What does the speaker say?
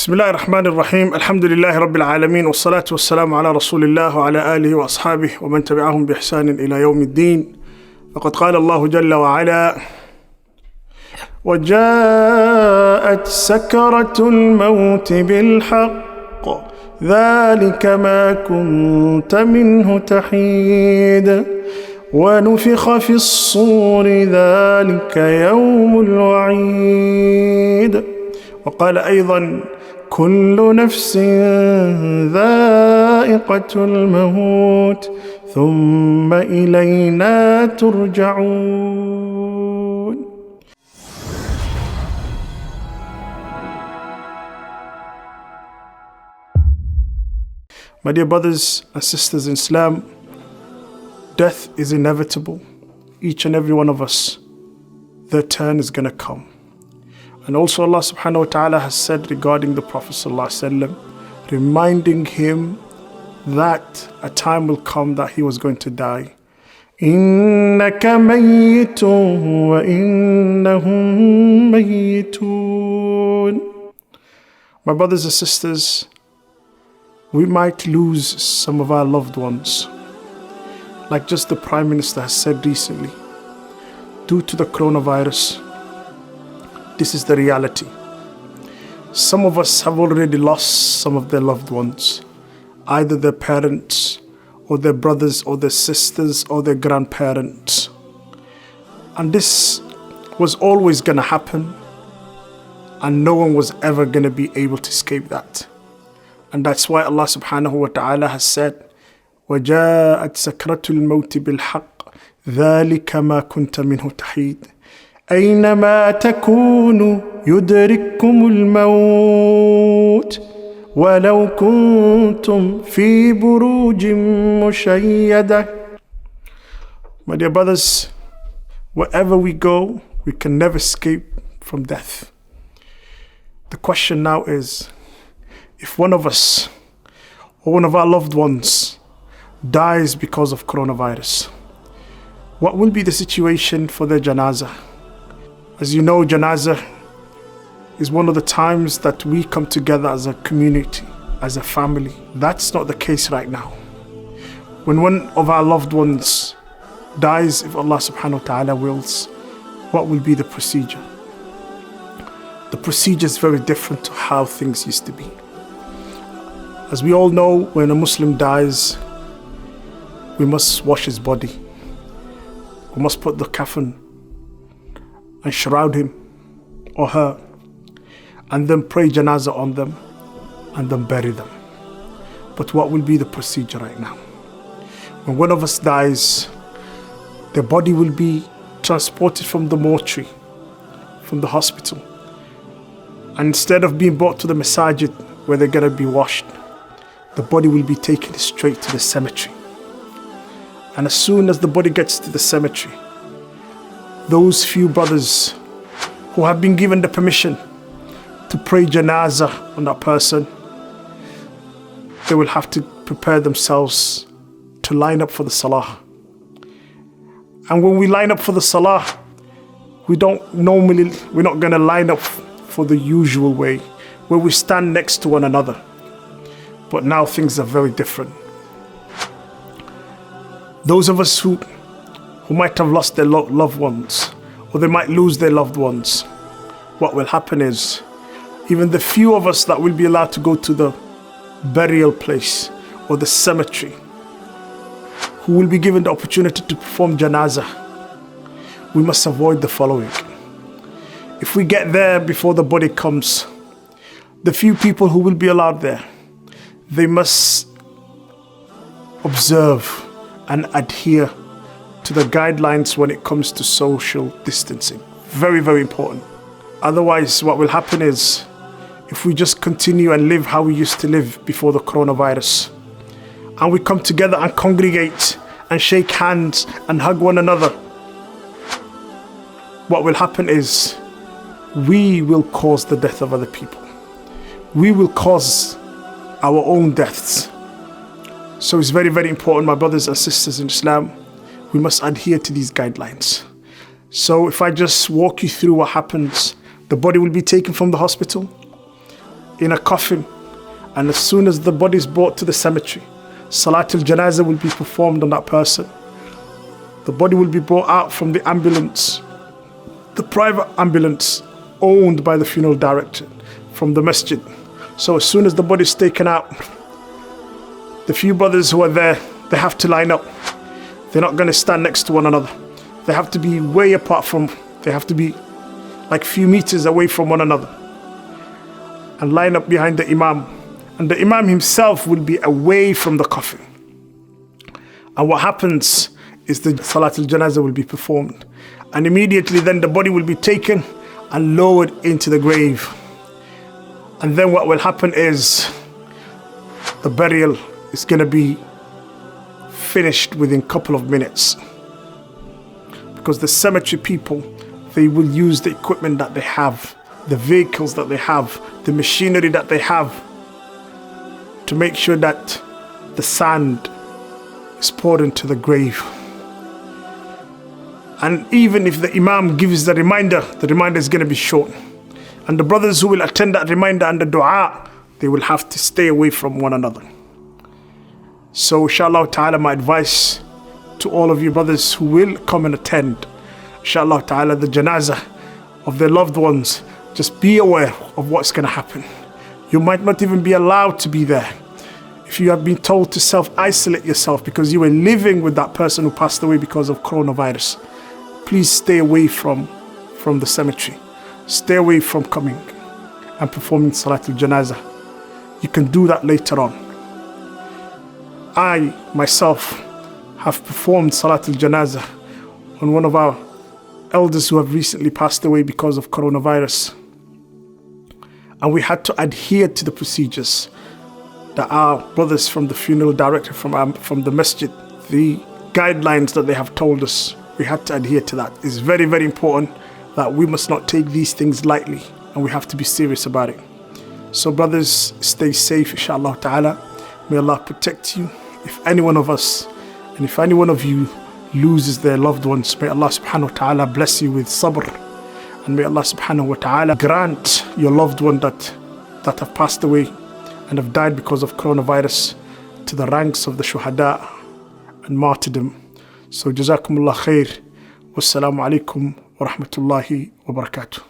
بسم الله الرحمن الرحيم الحمد لله رب العالمين والصلاة والسلام على رسول الله وعلى آله وأصحابه ومن تبعهم بإحسان إلى يوم الدين. فقد قال الله جل وعلا: وجاءت سكرة الموت بالحق ذلك ما كنت منه تحيد ونفخ في الصور ذلك يوم الوعيد. وقال أيضا: كل نفس ذائقة الموت ثم إلينا ترجعون. My dear brothers and sisters in Islam, death is inevitable. Each and every one of us, their turn is going to come. And also Allah subhanahu wa ta'ala has said regarding the Prophet sallallahu alaihi wasallam, reminding him that a time will come that he was going to die. إِنَّكَ مَيِّتٌ وَإِنَّهُمْ مَيِّتُونَ. My brothers and sisters, we might lose some of our loved ones, like just the Prime Minister has said recently, due to the coronavirus. This is the reality. Some of us have already lost some of their loved ones, either their parents or their brothers or their sisters or their grandparents. And this was always going to happen, and no one was ever going to be able to escape that. And that's why Allah subhanahu wa ta'ala has said, وَجَاءَتْ سَكْرَةُ الْمَوْتِ بِالْحَقِّ ذَلِكَ مَا كُنْتَ مِنْهُ تَحِيدٌ أينما تكونوا يدرككم الموت ولو كنتم في بروج مشيدة. My dear brothers, wherever we go, we can never escape from death. The question now is, if one of us or one of our loved ones dies because of coronavirus, what will be the situation for their janazah? As you know, janazah is one of the times that we come together as a community, as a family. That's not the case right now. When one of our loved ones dies, if Allah subhanahu wa ta'ala wills, what will be the procedure? The procedure is very different to how things used to be. As we all know, when a Muslim dies, we must wash his body. We must put the coffin and shroud him or her, and then pray janazah on them, and then bury them. But what will be the procedure right now? When one of us dies, their body will be transported from the mortuary, from the hospital, and instead of being brought to the masajid where they're going to be washed, the body will be taken straight to the cemetery. And as soon as the body gets to the cemetery, those few brothers who have been given the permission to pray janazah on that person, they will have to prepare themselves to line up for the salah. And when we line up for the salah, we're not going to line up for the usual way, where we stand next to one another. But now things are very different. Those of us who might have lost their loved ones, or they might lose their loved ones, what will happen is, even the few of us that will be allowed to go to the burial place or the cemetery, who will be given the opportunity to perform janazah, we must avoid the following. If we get there before the body comes, the few people who will be allowed there, they must observe and adhere to the guidelines when it comes to social distancing. Very, very important. Otherwise, what will happen is, if we just continue and live how we used to live before the coronavirus, and we come together and congregate and shake hands and hug one another, what will happen is, we will cause the death of other people. We will cause our own deaths. So it's very, very important, my brothers and sisters in Islam, we must adhere to these guidelines. So if I just walk you through what happens, the body will be taken from the hospital. in a coffin, and as soon as the body is brought to the cemetery, Salatul Janazah will be performed on that person. The body will be brought out from the ambulance, the private ambulance owned by the funeral director, from the masjid. So as soon as the body is taken out, the few brothers who are there, they have to line up. They're not going to stand next to one another. They have to be way apart from, they have to be like few meters away from one another, and line up behind the imam. And the imam himself will be away from the coffin. And what happens is the Salatul Janazah will be performed. And immediately then the body will be taken and lowered into the grave. And then what will happen is the burial is going to be finished within a couple of minutes. Because the cemetery people, they will use the equipment that they have, the vehicles that they have, the machinery that they have, to make sure that the sand is poured into the grave. And even if the imam gives the reminder is going to be short. And the brothers who will attend that reminder and the dua, they will have to stay away from one another. So inshallah ta'ala, my advice to all of you brothers who will come and attend, inshallah ta'ala, the janazah of their loved ones, just be aware of what's going to happen. You might not even be allowed to be there. If you have been told to self-isolate yourself because you were living with that person who passed away because of coronavirus, please stay away from the cemetery. Stay away from coming and performing Salatul Janazah. You can do that later on. I myself have performed Salatul Janazah on one of our elders who have recently passed away because of coronavirus. And we had to adhere to the procedures that our brothers from the funeral director, from the masjid, the guidelines that they have told us, we had to adhere to that. It's very, very important that we must not take these things lightly, and we have to be serious about it. So brothers, stay safe, inshallah ta'ala. May Allah protect you. If any one of us, and if any one of you loses their loved ones, may Allah subhanahu wa ta'ala bless you with sabr. And may Allah subhanahu wa ta'ala grant your loved one that have passed away and have died because of coronavirus to the ranks of the shuhada and martyrdom. So jazakumullah khair. Wassalamu alaikum wa rahmatullahi wa barakatuh.